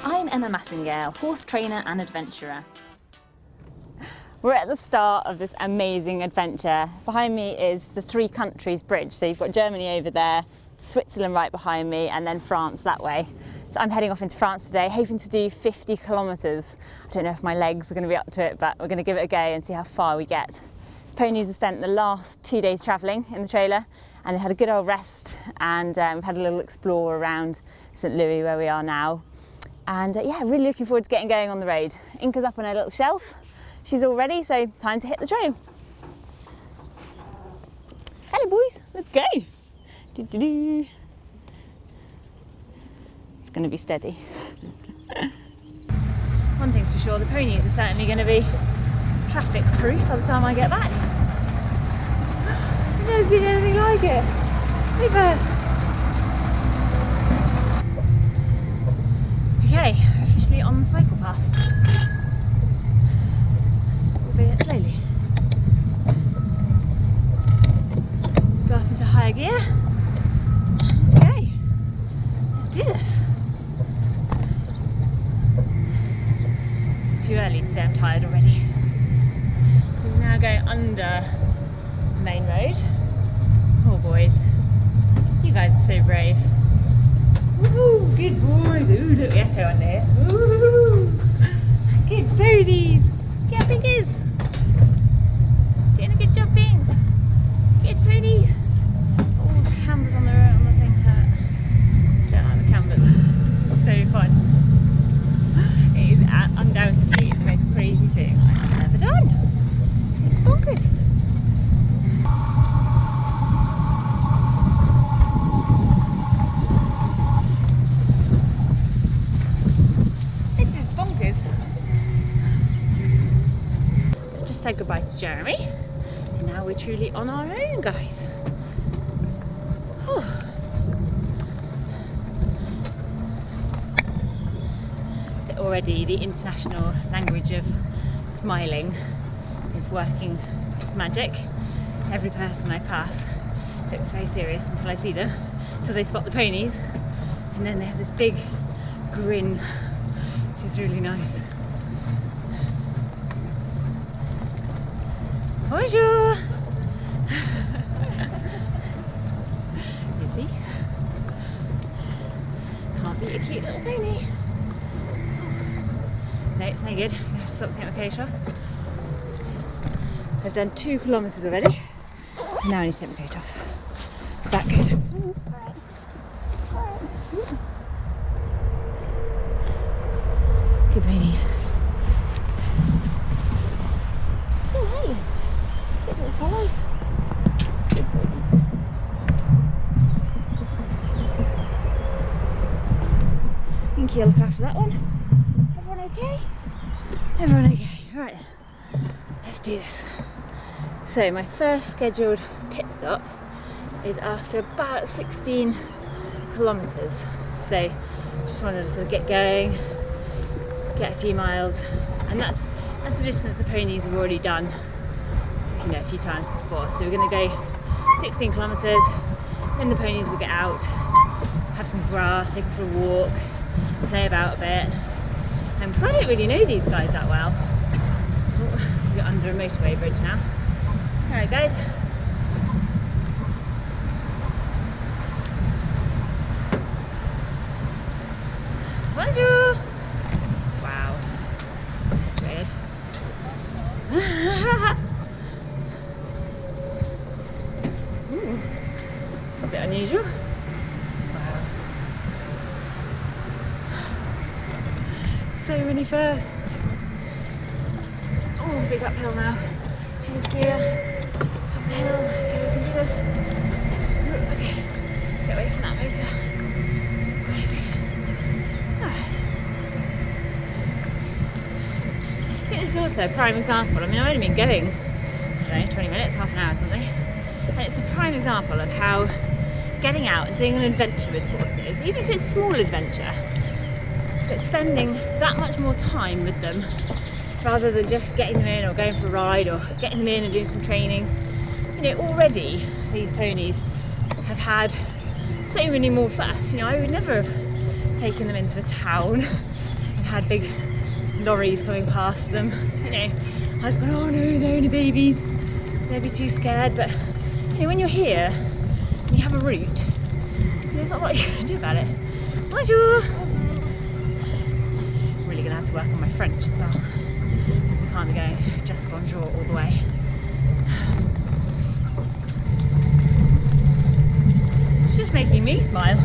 I'm Emma Massingale, horse trainer and adventurer. We're at the start of this amazing adventure. Behind me is the Three Countries Bridge. So you've got Germany over there, Switzerland right behind me, and then France that way. So I'm heading off into France today, hoping to do 50 kilometres. I don't know if my legs are going to be up to it, but we're going to give it a go and see how far we get. Ponies have spent the last 2 days travelling in the trailer, and they had a good old rest, and we've had a little explore around St Louis where we are now. And yeah, really looking forward to getting going on the road. Inca's up on her little shelf. She's all ready, so time to hit the trail. Hello boys, let's go. Doo-doo-doo. It's going to be steady. One thing's for sure, the ponies are certainly going to be traffic proof by the time I get back. I've never seen anything like it. Hey Bess. Okay, officially on the cycle path. Albeit slowly. Let's go up into higher gear. Let's go. Let's do this. It's too early to say I'm tired already. So we now go under the main road. Oh boys, you guys are so brave. Woohoo, good boys. Ooh, look, Echo under here. Woohoo! Good ponies. See how big is. Doing a good job, Beans. Good ponies. Oh, the cameras on the thing hurt. Don't like the cameras. This is so fun. It is undoubtedly the most crazy thing I've ever done. It's bonkers. Said goodbye to Jeremy, and now we're truly on our own, guys. Whew. So already the international language of smiling is working its magic. Every person I pass looks very serious until I see them, until they spot the ponies, and then they have this big grin, which is really nice. Bonjour! You see? Can't beat a cute little pony. No, it's no good. I'm going to have to stop to take my coat off. So I've done 2 kilometres already. And now I need to take my coat off. Is that good? Good ponies. It's alright. Good little fellows. Good ponies. Think you'll look after that one. Everyone okay? Everyone okay. Right, let's do this. So my first scheduled pit stop is after about 16 kilometres. So just wanted to sort of get going, get a few miles, and that's the distance the ponies have already done, you know, a few times before. So we're going to go 16 kilometres, then the ponies will get out, have some grass, take them for a walk, play about a bit. Because I don't really know these guys that well. Oh, we're under a motorway bridge now. Alright guys. Bonjour! Wow. This is weird. It's a bit unusual. Wow. So many firsts. Oh, big uphill now. Change gear. Uphill. Okay, we can do this. Okay. Get away from that motor. I think this is also a prime example. I mean, I've only been going, I don't know, 20 minutes, half an hour or something. And it's a prime example of how getting out and doing an adventure with horses, even if it's a small adventure, but spending that much more time with them rather than just getting them in or going for a ride or getting them in and doing some training. You know, already these ponies have had so many more firsts. You know, I would never have taken them into a town and had big lorries coming past them. You know, I was going, oh no, they're only babies, they'd be too scared. But you know, when you're here and you have a route, there's not a lot you can do about it. Bonjour! Really gonna have to work on my French as well, because we can't be going just bonjour all the way. It's just making me smile.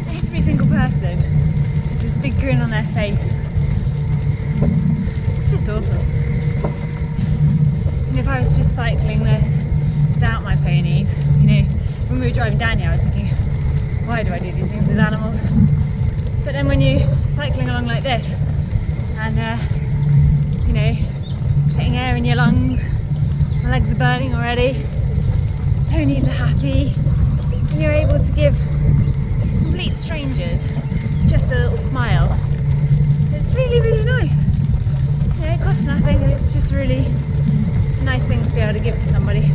Every single person with this big grin on their face. It's just awesome. And if I was just cycling this without my ponies, you know, when we were driving down here I was thinking, why do I do these things with animals? But then when you're cycling along like this and you know, getting air in your lungs, my legs are burning already, ponies are happy, and you're able to give complete strangers just a little smile. It's really, really nice. You know, it costs nothing and it's just really a nice thing to be able to give to somebody.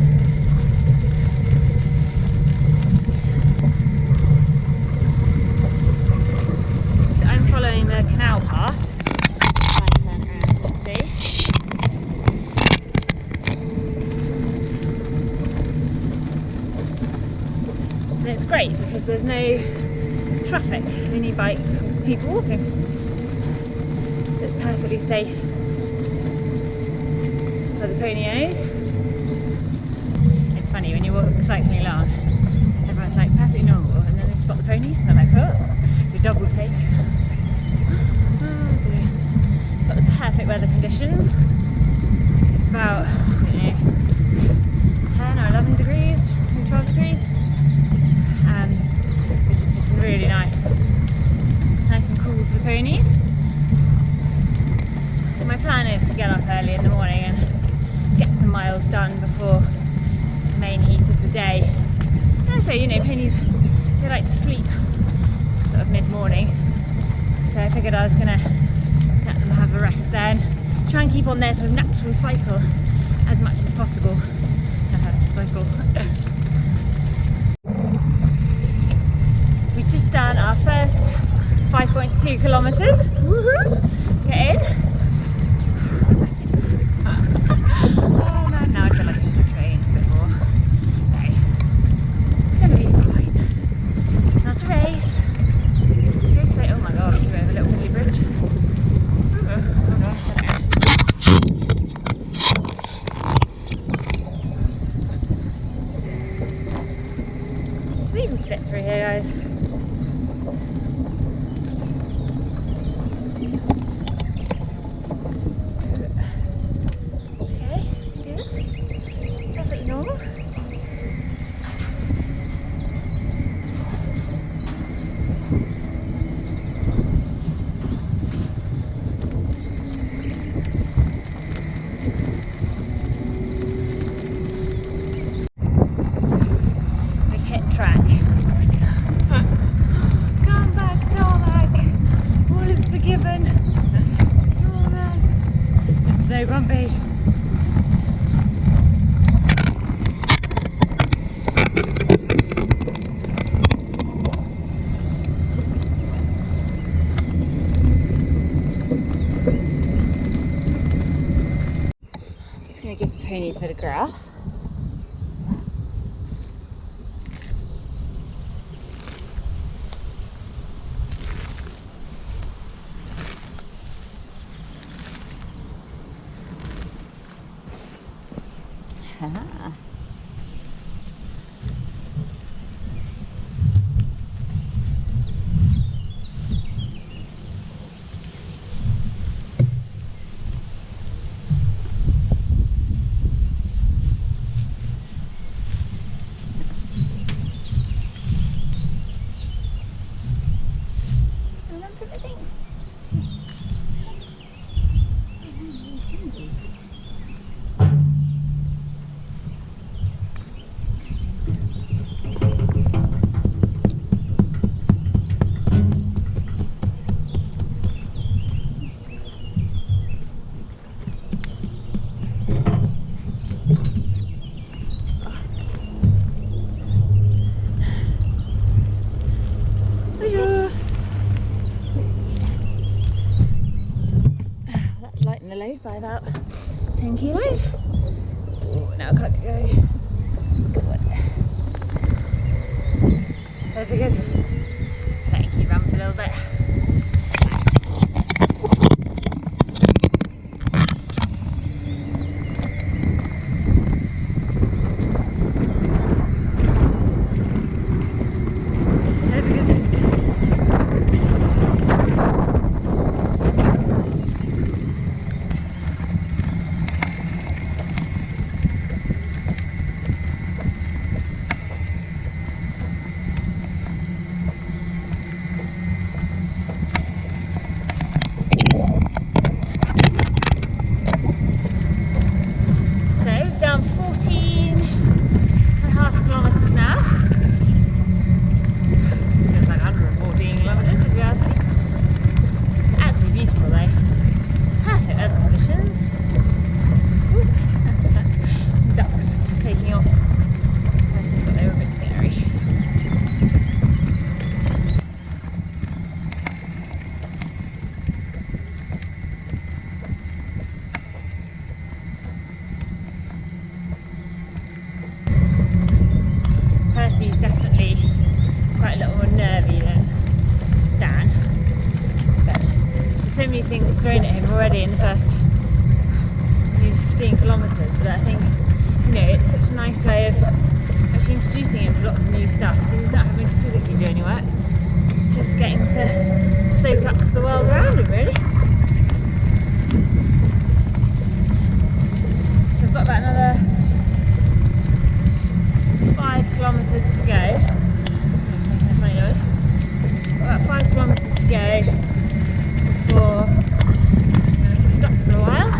So I'm following the canal path. Try and turn around and see. And it's great because there's no traffic, only bikes and people walking. So it's perfectly safe for the ponios. It's funny when you walk cycling along, everyone's like perfectly normal, and then they spot the ponies and they're like, oh, do a double take. So got the perfect weather conditions. It's about, you know, 10 or 11 degrees, 12 degrees. Which is just really nice. Nice and cool for the ponies. And my plan is to get up early in the morning and get some miles done before the main heat of the day. And also, you know, ponies, they like to sleep sort of mid-morning. So I figured I was going to let them have a rest then. Try and keep on their sort of natural cycle as much as possible. Cycle. We've just done our first 5.2 kilometres. Woohoo! Get in. Oh man, now I feel like I should have trained a bit more. Okay. It's going to be fine. It's not a race. To go straight. Oh my god, we have a little fiddly bridge. Oh no, we can fit through here, guys. Okay, good. Perfectly normal. We've hit track. Come back, tarmac. All is forgiven. Oh man, it's so bumpy. Just going to give the ponies a bit of grass. Ah. Bonjour. load by about 10 kilos. Oh, now I can't go. Good. Very good. Thank you, ramp a little bit. Percy's definitely quite a little more nervy than Stan, but so many things thrown at him already in the first 15 kilometres that I think, you know, it's such a nice way of actually introducing him to lots of new stuff, because he's not having to physically do any work, just getting to soak up the world around him, really. So I've got about another 5 kilometres to go. It's making a funny noise. About 5 kilometres to go before I'm going to stop for a while.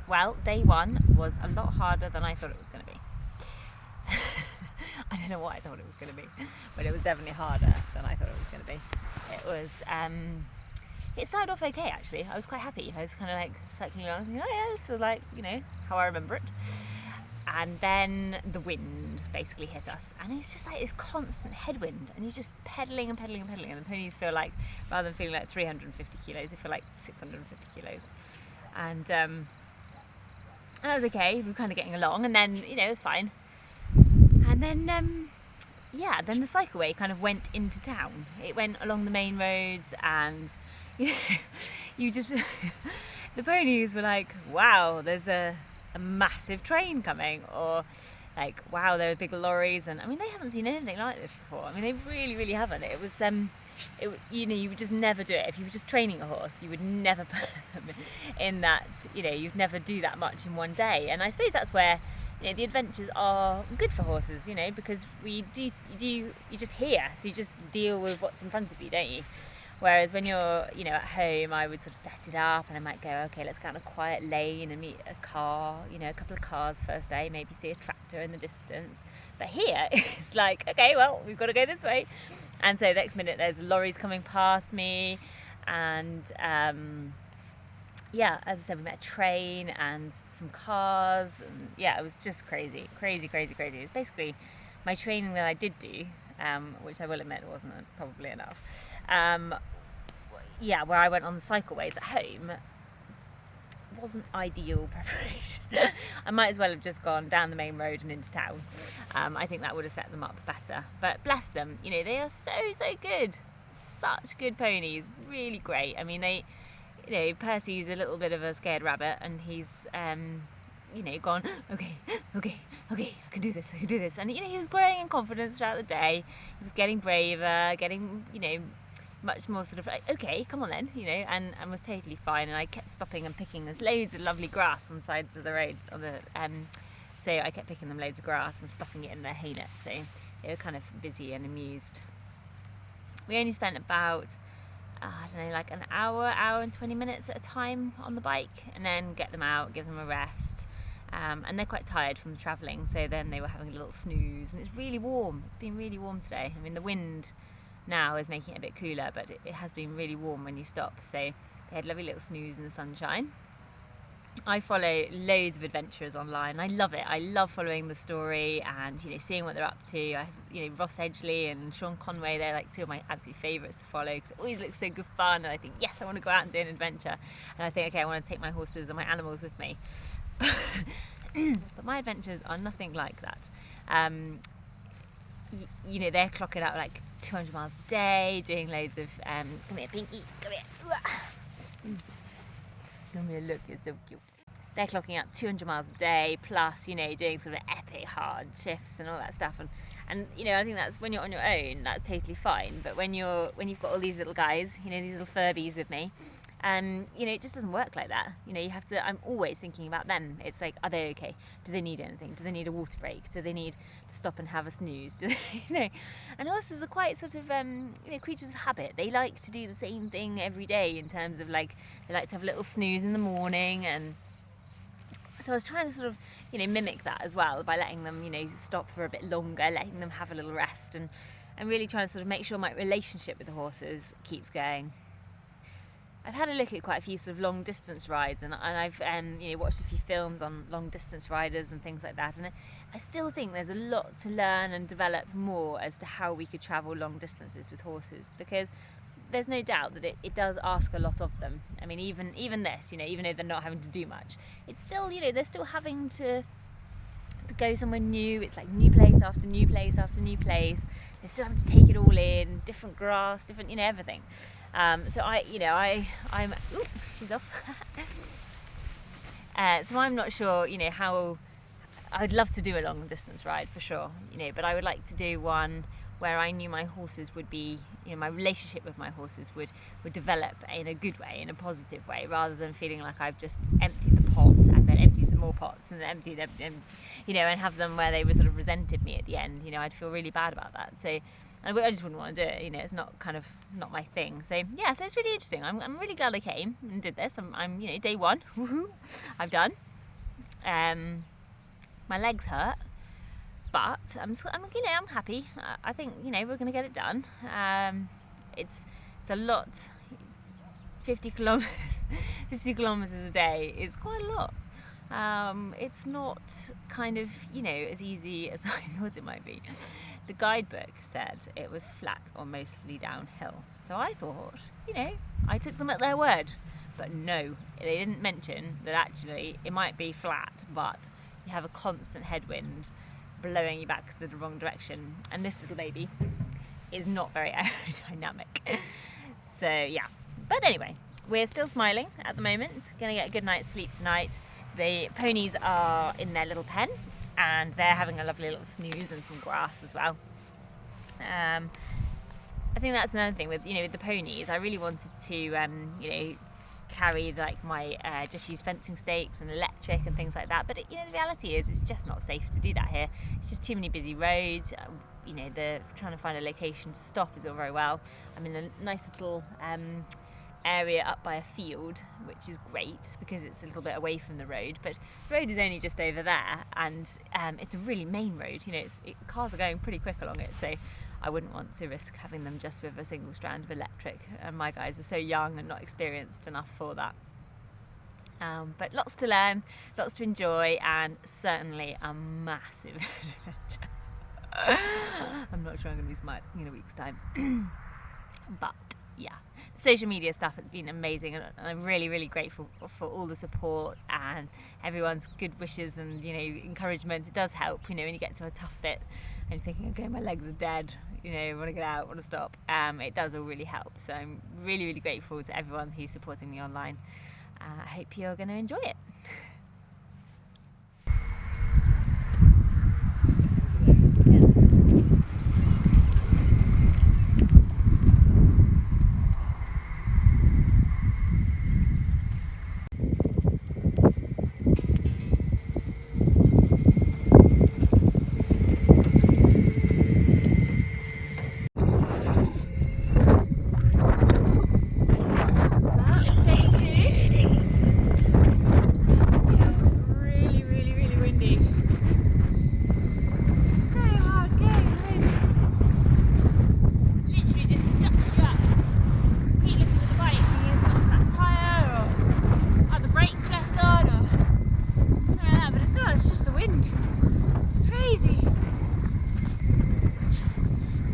Well, day one was a lot harder than I thought it was going to be. I don't know what I thought it was going to be, but it was definitely harder than I thought it was going to be. It was, it started off okay actually. I was quite happy. I was kind of like cycling along thinking, oh yeah, this feels like, you know, how I remember it. And then the wind basically hit us, and it's just like this constant headwind, and you're just pedaling and pedaling and pedaling, and the ponies feel like, rather than feeling like 350 kilos, they feel like 650 kilos. And that was okay, we were kind of getting along, and then, you know, it was fine. And then, yeah, then the cycleway kind of went into town. It went along the main roads, and, you know, you just, the ponies were like, wow, there's a a massive train coming, or like, wow, there were big lorries, and I mean, they haven't seen anything like this before. I mean, they really, really haven't. It was, you know, you would just never do it. If you were just training a horse, you would never put them in that, you know, you'd never do that much in one day. And I suppose that's where, you know, the adventures are good for horses, you know, because you just hear, so you just deal with what's in front of you, don't you? Whereas when you're, you know, at home, I would sort of set it up, and I might go, okay, let's go on a quiet lane and meet a car, you know, a couple of cars first day, maybe see a tractor in the distance. But here, it's like, okay, well, we've got to go this way. And so the next minute there's lorries coming past me, and yeah, as I said, we met a train and some cars, and yeah, it was just crazy. It was basically my training that I did do, which I will admit wasn't probably enough. Yeah, where I went on the cycleways at home wasn't ideal preparation. I might as well have just gone down the main road and into town. I think that would have set them up better. But bless them, you know, they are so good. Such good ponies, really great. I mean, they, you know, Percy's a little bit of a scared rabbit, and he's, you know, gone, okay, I can do this. And, you know, he was growing in confidence throughout the day. He was getting braver, getting, you know, much more sort of like, okay, come on then, you know, and was totally fine. And I kept stopping and picking. There's loads of lovely grass on the sides of the roads, on the, so I kept picking them loads of grass and stuffing it in their hay net. So they were kind of busy and amused. We only spent about, I don't know, like an hour and 20 minutes at a time on the bike, and then get them out, give them a rest. And they're quite tired from the travelling, so then they were having a little snooze. And it's really warm. It's been really warm today. I mean, the wind now is making it a bit cooler, but it has been really warm when you stop. So they had a lovely little snooze in the sunshine. I follow loads of adventurers online. I love it. I love following the story and, you know, seeing what they're up to. You know, Ross Edgley and Sean Conway, they're like two of my absolute favourites to follow, because it always looks so good fun, and I think, yes, I want to go out and do an adventure. And I think, okay, I want to take my horses and my animals with me. But my adventures are nothing like that. You know, they're clocking out like 200 miles a day, doing loads of, come here, Pinky, come here. Come here, look, you're so cute. They're clocking out 200 miles a day, plus, you know, doing sort of epic hard shifts and all that stuff. And you know, I think that's when you're on your own, that's totally fine. But when you've got all these little guys, you know, these little Furbies with me, you know, it just doesn't work like that. You know, you have to, I'm always thinking about them. It's like, are they okay? Do they need anything? Do they need a water break? Do they need to stop and have a snooze? Do they, you know, and horses are quite sort of, you know, creatures of habit. They like to do the same thing every day, in terms of like, they like to have a little snooze in the morning. And so I was trying to sort of, you know, mimic that as well, by letting them, you know, stop for a bit longer, letting them have a little rest, and really trying to sort of make sure my relationship with the horses keeps going. I've had a look at quite a few sort of long distance rides, and I've you know, watched a few films on long distance riders and things like that, and I still think there's a lot to learn and develop more as to how we could travel long distances with horses, because there's no doubt that it does ask a lot of them. I mean, even this, you know, even though they're not having to do much, it's still, you know, they're still having to go somewhere new. It's like new place after new place after new place. They still have to take it all in, different grass, different, you know, everything. So I'm ooh, she's off. So I'm not sure, you know, how. I'd love to do a long distance ride for sure, you know, but I would like to do one where I knew my horses would be, you know, my relationship with my horses would develop in a good way, in a positive way, rather than feeling like I've just emptied the pot and then emptied some more pots and then emptied, you know, and have them where they were sort of resented me at the end. You know, I'd feel really bad about that. So I just wouldn't want to do it, you know, it's not my thing. So yeah, so it's really interesting. I'm really glad I came and did this. I'm you know, day one, woohoo, I've done. My legs hurt, but I'm you know, I'm happy. I think, you know, we're going to get it done. It's a lot. 50 kilometers a day is quite a lot. It's not kind of, you know, as easy as I thought it might be. The guidebook said it was flat or mostly downhill. So I thought, you know, I took them at their word. But no, they didn't mention that actually it might be flat, but you have a constant headwind blowing you back the wrong direction. And this little baby is not very aerodynamic. So yeah, but anyway, we're still smiling at the moment. Gonna get a good night's sleep tonight. The ponies are in their little pen and they're having a lovely little snooze and some grass as well. I think that's another thing with the ponies. I really wanted to carry like my just use fencing stakes and electric and things like that, but the reality is it's just not safe to do that here. It's just too many busy roads. The trying to find a location to stop is all very well. I'm in a nice little area up by a field, which is great because it's a little bit away from the road, but the road is only just over there, and it's a really main road. Cars are going pretty quick along it, so I wouldn't want to risk having them just with a single strand of electric, and my guys are so young and not experienced enough for that. But lots to learn, lots to enjoy, and certainly a massive adventure. I'm not sure I'm going to be smart in a week's time. But yeah, social media stuff has been amazing, and I'm really, really grateful for all the support and everyone's good wishes and encouragement. It does help, when you get to a tough bit and you're thinking, okay, my legs are dead, I want to get out, I want to stop. It does all really help. So I'm really, really grateful to everyone who's supporting me online. I hope you're going to enjoy it.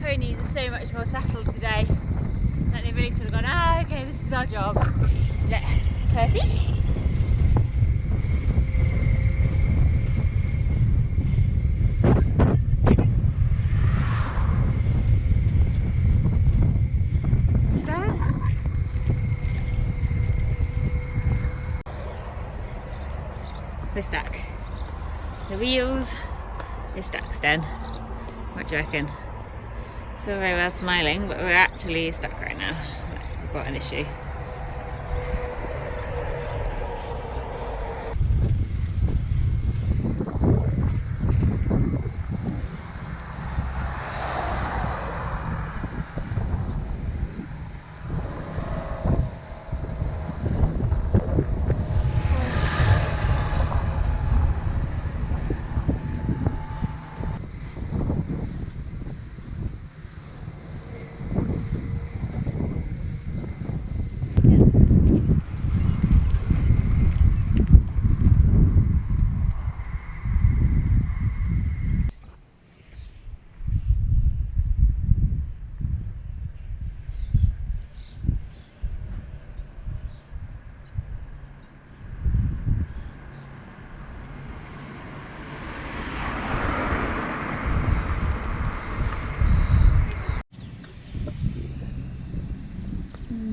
Ponies are so much more settled today. Like they've really sort of gone, okay, this is our job. Percy? We're stuck. The wheels is stuck, Sten. What do you reckon? It's all very well smiling, but we're actually stuck right now. We've got an issue.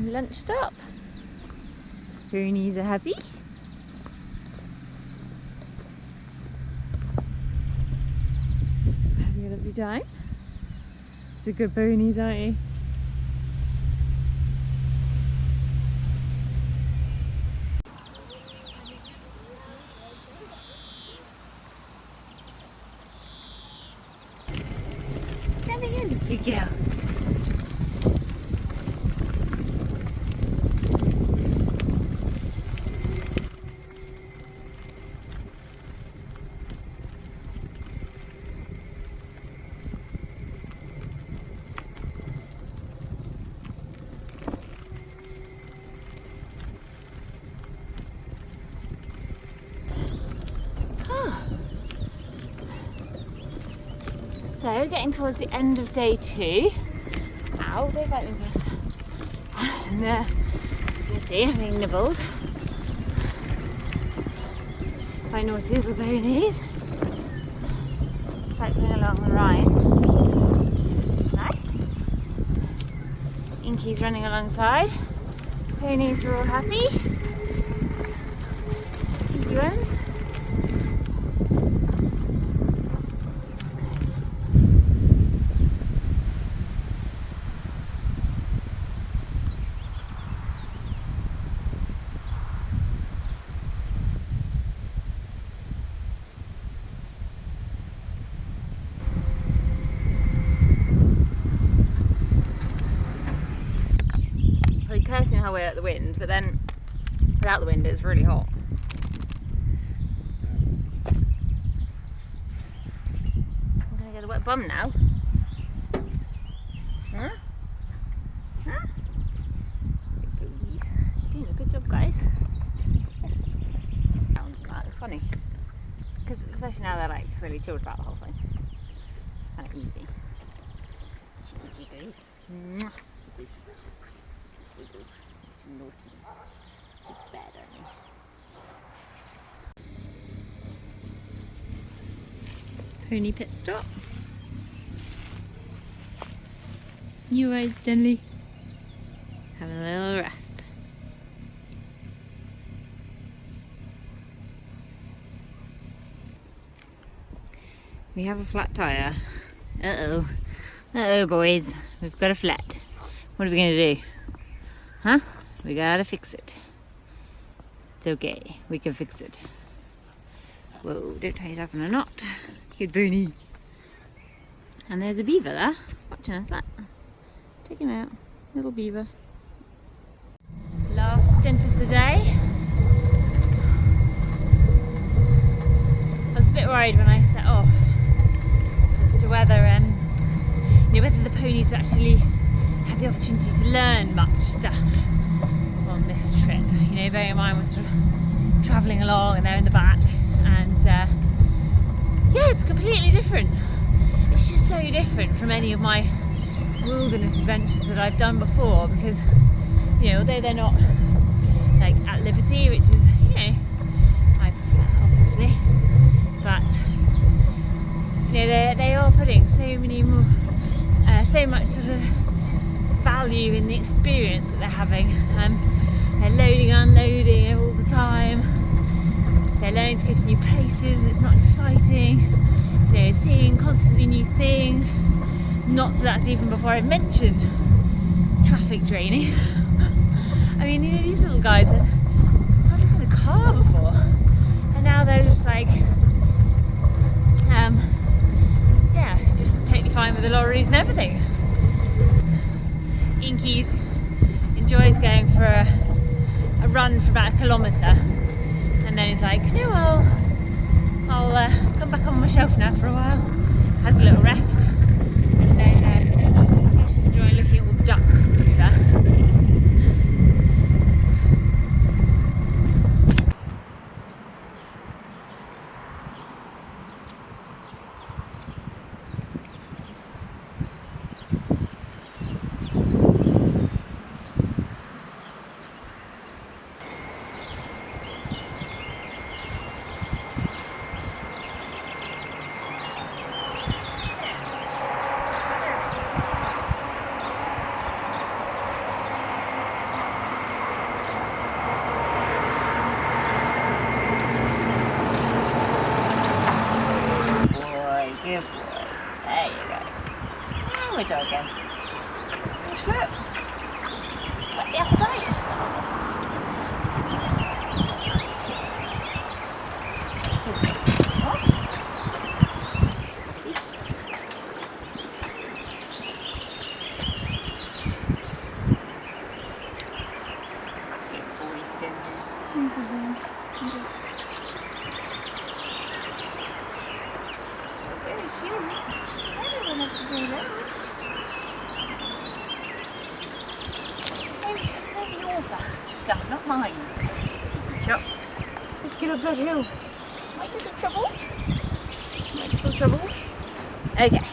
Lunch stop. Ponies are happy. Having a lovely time. It's a good ponies, aren't you? Coming in, good girl. So, getting towards the end of day 2. Ow, don't bite me, Chris. And as you can see, I'm being nibbled by naughty little ponies. Cycling along the Rhine, which is nice. Inky's running alongside. Ponies are all happy. Inky ones. her way out the wind, but then without the wind it's really hot. I'm gonna get a wet bum now. Huh? Huh? Ponies. Doing a good job, guys. It's funny, because especially now they're like really chilled about the whole thing. It's kind of easy. Cheeky cheekers. Mwah. She's naughty. She's bad at me. Pony pit stop. You ride, Stanley. Have a little rest. We have a flat tyre. Uh-oh. Uh-oh, boys. We've got a flat. What are we going to do? Huh? We gotta fix it. It's okay. We can fix it. Whoa, don't tie yourself in a knot. Good Booney. And there's a beaver there. Watching us, that. Take him out. Little beaver. Last stint of the day. I was a bit worried when I set off as to whether whether the ponies actually had the opportunity to learn much stuff on this trip. You know, bearing in mind we're sort of travelling along and they're in the back, and yeah, it's completely different. It's just so different from any of my wilderness adventures that I've done before, because, you know, although they're not like at liberty, which is, you know, I prefer obviously, but you know, they are putting so many more, so much sort of value in the experience that they're having. They're loading and unloading all the time. They're learning to go to new places, and it's not exciting. You know, seeing constantly new things. Not so that's even before I mention traffic draining. I mean, you know, these little guys had hardly seen a car before, and now they're just like, yeah, just totally fine with the lorries and everything. Inky's enjoys going for a run for about 1 kilometre, and then he's like, no, I'll come back on my shelf now for a while. Has a little rest, and then he's just enjoying looking at all the ducks, to be fair. Good boy. There you go. Now we're talking. Look. Whet the appetite. What? Very cute. Everyone has to say that. Maybe yours stuff, not mine. Cheeky chops. Let's get up that hill. My little troubles. My little troubles. Okay.